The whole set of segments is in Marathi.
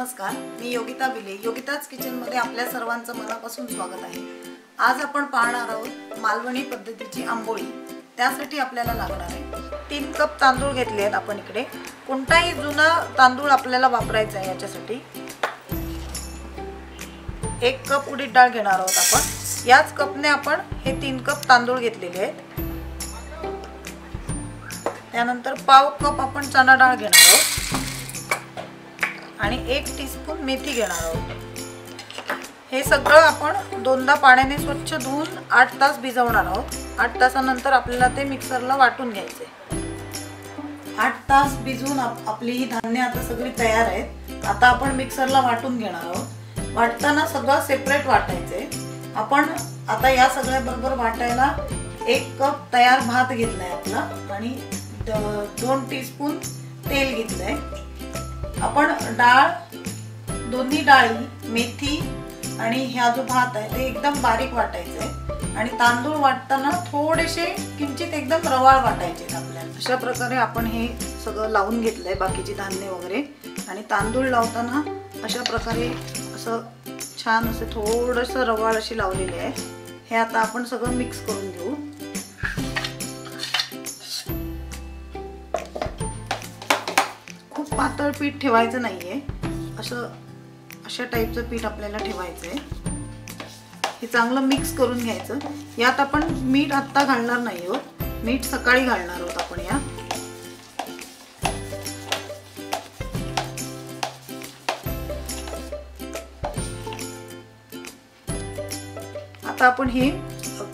नमस्कार, मी योगिता बिले. योगिताच किचनमध्ये आपल्या सर्वांचं मनापासून स्वागत आहे. आज आपण पाहणार आहोत मालवणी पद्धतीची आंबोळी. त्यासाठी आपल्याला लागणार आहे 3 कप तांदूळ घेतले आहेत आपण इकडे. कोणताही जुना तांदूळ आपल्याला वापरायचा आहे. याच्यासाठी 1 कप उडीद डाळ घेणार आहोत आपण. याच कपने आपण हे 3 कप तांदूळ घेतलेले आहेत. त्यानंतर पाव कप आपण चणा डाळ घेणार आहोत आणि 1 टीस्पून मेथी घेणार आहोत. हे सगळं आपण दोनदा पाण्याने स्वच्छ धुवून 8 तास भिजवणार आहोत. 8 तासानंतर आपल्याला ते मिक्सरला वाटून घ्यायचे. 8 तास भिजवून आपली ही धान्य आता सगळी तयार आहेत. आता आपण मिक्सरला वाटून घेणार आहोत. वाटताना सगळं सेपरेट वाटायचे. आपण आता या सगळ्या बरोबर वाटायला 1 कप तयार भात घेतलाय आपला आणि 2 टीस्पून तेल घेतलंय. आपण डाळ, दोन्ही डाळी, मेथी आणि हा जो भात आहे ते एकदम बारीक वाटायचे आणि तांदूळ वाटताना थोडेसे किंचित एकदम रवाळ वाटायचे आपल्याला. अशा प्रकारे आपण हे सगळं लावून घेतलंय, बाकीची धान्य वगैरे. आणि तांदूळ लावताना अशा प्रकारे असं छान असे थोडंसं रवाळ अशी लावलेली आहे. हे आता आपण सगळं मिक्स करून घेऊ. खूप पातळ पीठ ठेवायचं नाहीये, अशा टाईपचं पीठ आपल्याला ठेवायचंय. हे चांगलं मिक्स करून घ्यायचं. यात आपण मीठ आत्ता घालणार नाही आहोत, मीठ सकाळी घालणार आहोत आपण. या आता आपण हे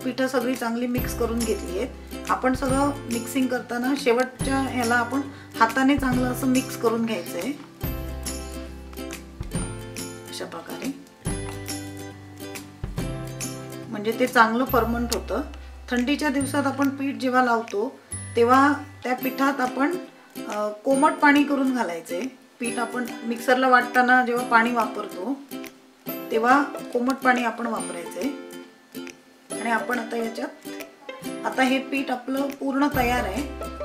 पीठ सगळी चांगली मिक्स करून घेतली आहेत. आपण सगळं मिक्सिंग करताना शेवटच्या ह्याला आपण हाताने चांगलं असं मिक्स करून घ्यायचंय. अशा प्रकारे म्हणजे ते चांगलं फर्मंट होतं. थंडीच्या दिवसात आपण पीठ जेव्हा लावतो तेव्हा त्या पिठात आपण कोमट पाणी करून घालायचे. पीठ आपण मिक्सरला वाटताना जेव्हा पाणी वापरतो तेव्हा कोमट पाणी आपण वापरायचे. आणि आपण आता याच्यात आता हे पीठ आपलं पूर्ण तयार आहे.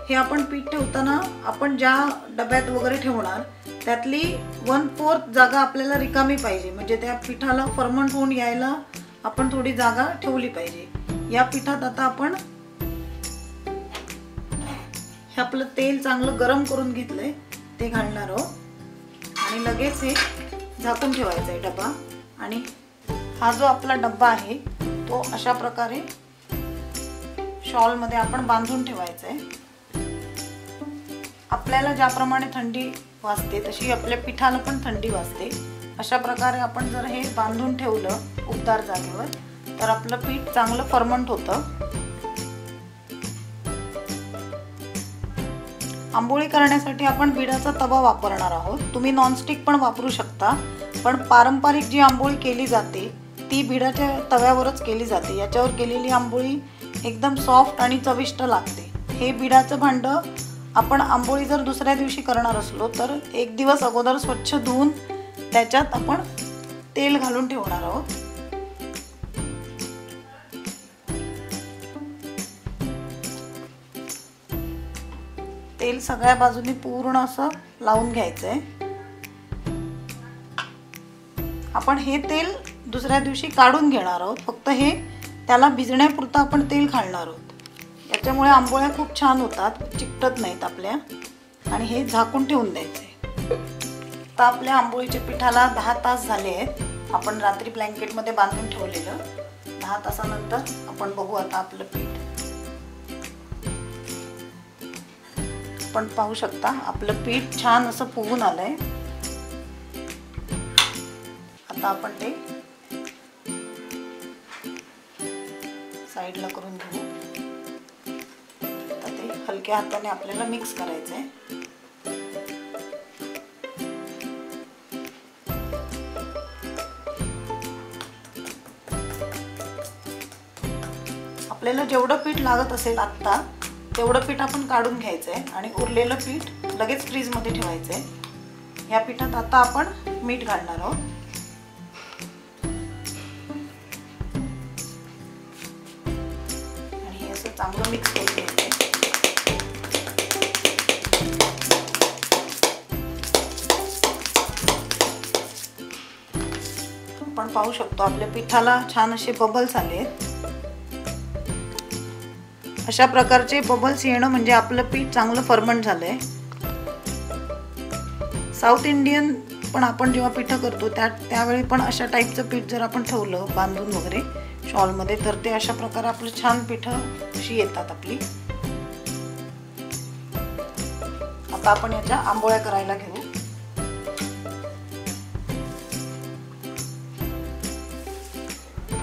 हे आपण पीठ ठेवताना आपण ज्या डब्यात वगैरे ठेवणार त्यातली 1/4 जागा आपल्याला रिकामी पाहिजे. म्हणजे त्या पिठाला फर्मंट होऊन यायला आपण थोडी जागा ठेवली पाहिजे. या पिठात आता आपण हे आपलं तेल चांगलं गरम करून घेतलंय ते घालणार आहोत आणि लगेच हे झाकून ठेवायचं आहे डबा. आणि हा जो आपला डब्बा आहे तो अशा प्रकारे शॉल मध्ये आपण बांधून ठेवायचा आहे. आपल्याला ज्याप्रमाणे थंडी वाजते तशी आपल्या पिठाला पण थंडी वाजते. अशा प्रकारे आपण जर हे बांधून ठेवलं उबदार जागेवर तर आपलं पीठ चांगलं फर्मंट होतं. आंबोळी करण्यासाठी आपण बिडाचा तवा वापरणार आहोत. तुम्ही नॉनस्टिक पण वापरू शकता, पण पारंपरिक जी आंबोळी केली जाते ती बिडाच्या तव्यावरच केली जाते. याच्यावर केलेली आंबोळी एकदम सॉफ्ट आणि चविष्ट लागते. हे बिडाचं भांडं आपण आंबोळी जर दुसऱ्या दिवशी करणार असलो तर 1 दिवस अगोदर स्वच्छ धुवून त्याच्यात आपण तेल घालून ठेवणार आहोत. तेल सगळ्या बाजूनी पूर्ण असं लावून घ्यायचंय. आपण हे तेल दुसऱ्या दिवशी काढून घेणार आहोत. फक्त हे त्याला भिजण्यापुरतं आपण तेल घालणार आहोत. याच्यामुळे आंबोळ्या खूप छान होतात, चिकटत नाहीत आपल्या. आणि हे झाकून ठेवून द्यायचे. आता आपल्या आंबोळीच्या पिठाला 10 तास झाले आहेत. आपण रात्री ब्लँकेटमध्ये बांधून ठेवलेलं. 10 तासानंतर आपण बघू आता आपलं पीठ. आपण पाहू शकता आपलं पीठ छान असं फुगून आलंय. आता आपण ते साईडला करून घेऊ. आता ते हलक्या हाताने आपल्याला मिक्स करायचं आहे. आपल्याला जेवढं पीठ लागत असेल आत्ता तेवढं पीठ आपण काढून घ्यायचं आहे आणि उरलेलं पीठ लगेच फ्रीजमध्ये ठेवायचं आहे. या पिठात आता आपण मीठ घालणार आहोत. आणि हे असं चांगलं मिक्स करून घ्यायचं. आपण पाहू शकतो आपल्या पिठाला छान असे बबल्स आले. अशा प्रकारचे बबल्स येणं म्हणजे आपलं पीठ चांगलं फर्मंट झालंय. साऊथ इंडियन पण आपण जेव्हा पिठं करतो त्यावेळी पण अशा टाईपचं पीठ जर आपण ठेवलं बांधून वगैरे शॉलमध्ये तर ते अशा प्रकारे आपलं छान पिठं अशी येतात आपली. आता आपण याच्या आंबोळ्या करायला घेऊ.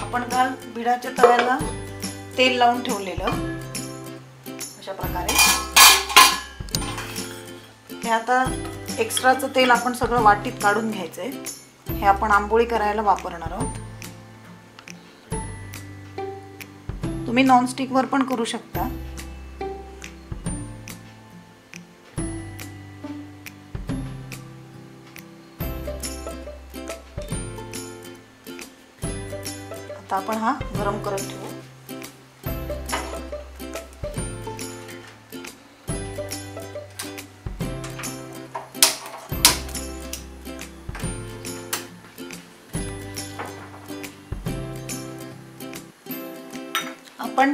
आपण काल बिडाच्या तव्याला तेल लावून ठेवलेलं अशा प्रकारे. हे आता एक्स्ट्राचं तेल आपण सगळं वाटीत काढून घ्यायचंय. हे आपण आंबोळी करायला वापरणार आहोत. तुम्ही नॉनस्टिक वर पण करू शकता. आता आपण हा गरम करत ठेवू. आपण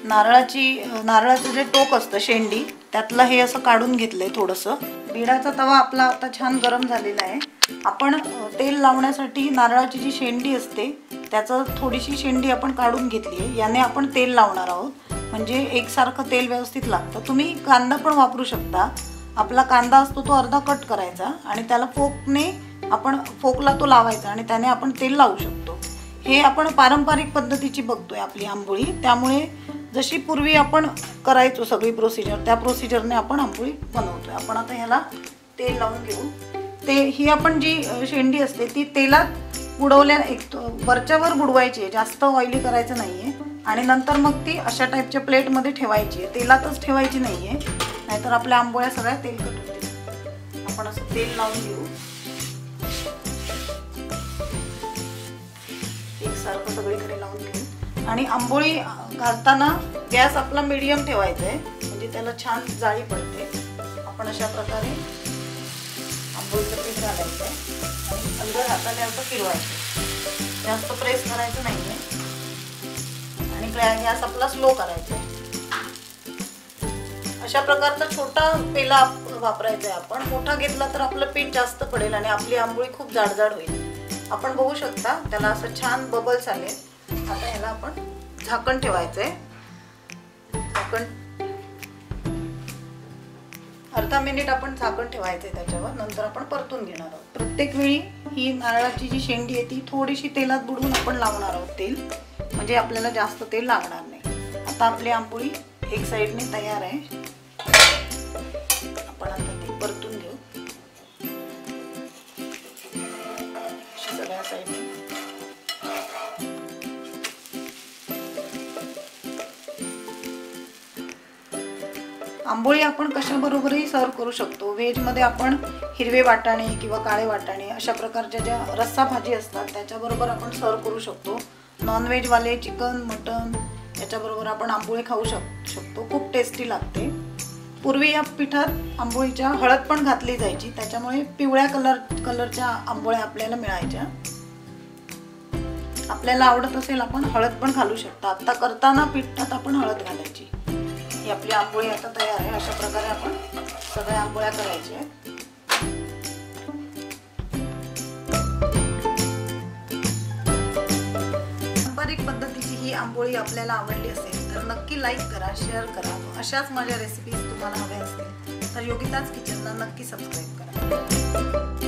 नारळाचं जे टोक असतं शेंडी त्यातलं हे असं काढून घेतलंय थोडंसं. बिडाचा तवा आपला आता छान गरम झालेला आहे. आपण तेल लावण्यासाठी नारळाची जी शेंडी असते त्याचं थोडीशी शेंडी आपण काढून घेतली आहे. याने आपण तेल लावणार आहोत म्हणजे एकसारखं तेल व्यवस्थित लागतं. तुम्ही कांदा पण वापरू शकता. आपला कांदा असतो तो अर्धा कट करायचा आणि त्याला फोकला तो लावायचा आणि त्याने आपण तेल लावू शकतो. हे आपण पारंपरिक पद्धतीची बघतोय आपली आंबोळी. त्यामुळे जशी पूर्वी आपण करायचो सगळी प्रोसिजर त्या प्रोसिजरने आपण आंबोळी बनवतोय. आपण आता ह्याला तेल लावून घेऊ. ही आपण जी शेंडी असते ती तेलात बुडवल्या वरच्यावर बुडवायची आहे. जास्त ऑइली करायचं नाहीये. आणि नंतर मग ती अशा टाईपच्या प्लेटमध्ये ठेवायची आहे. तेलातच ठेवायची नाहीये नाहीतर आपल्या आंबोळ्या सगळ्या तेलकट होतील. आपण असं तेल लावून घेऊ. एकसारखं सगळीकडे लावून घेऊ. आणि आंबोळी घालताना गॅस आपला मीडियम ठेवायचा आहे म्हणजे त्याला छान जाळी पडते. आपण अशा प्रकारे आंबोळीचं पीठ घालायचं आहे आणि अंदर हाताने असं फिरवायचं. जास्त प्रेस करायचं नाहीये आणि गॅस आपला स्लो करायचा आहे. अशा प्रकारचा छोटा पेला वापरायचा आहे. आपण मोठा घेतला तर आपलं पीठ जास्त पडेल आणि आपली आंबोळी खूप जाडजाड होईल. आपण बघू शकता त्याला असं छान बबल्स आले. आता ह्याला आपण झाकण ठेवायचंय. झाकण अर्धा मिनिट आपण झाकण ठेवायचंय त्याच्यावर. नंतर आपण परतून घेणार आहोत. प्रत्येक वेळी ही नारळाची जी शेंडी आहे ती थोडीशी तेलात बुडवून आपण लावणार आहोत तेल म्हणजे आपल्याला जास्त तेल लागणार नाही. आता आपली आंबोळी एक साईडने तयार आहे. आपण आता ती परतून घेऊ सगळ्या साईडने. आंबोळी आपण कशाबरोबरही सर्व करू शकतो. व्हेजमध्ये आपण हिरवे वाटाणे किंवा काळे वाटाणे अशा प्रकारच्या ज्या रस्सा भाजी असतात त्याच्याबरोबर आपण सर्व करू शकतो. नॉनव्हेजवाले चिकन मटन याच्याबरोबर आपण आंबोळी खाऊ शकतो. खूप टेस्टी लागते. पूर्वी या पिठात आंबोळीच्या हळद पण घातली जायची त्याच्यामुळे पिवळ्या कलरच्या आंबोळ्या आपल्याला मिळायच्या. आपल्याला आवडत असेल आपण हळद पण घालू शकता. आता करताना पिठात आपण हळद घालायची. ही आपली आंबोळी आता तयार आहे. अशा प्रकारे आपण सगळ्या आंबोळ्या करायच्या आहेत. पारंपरिक पद्धतीची ही आंबोळी आपल्याला आवडली असेल तर नक्की लाईक करा, शेअर करा. अशाच माझ्या रेसिपीज तुम्हाला हव्या असतील तर योगिताज किचनला नक्की सबस्क्राईब करा.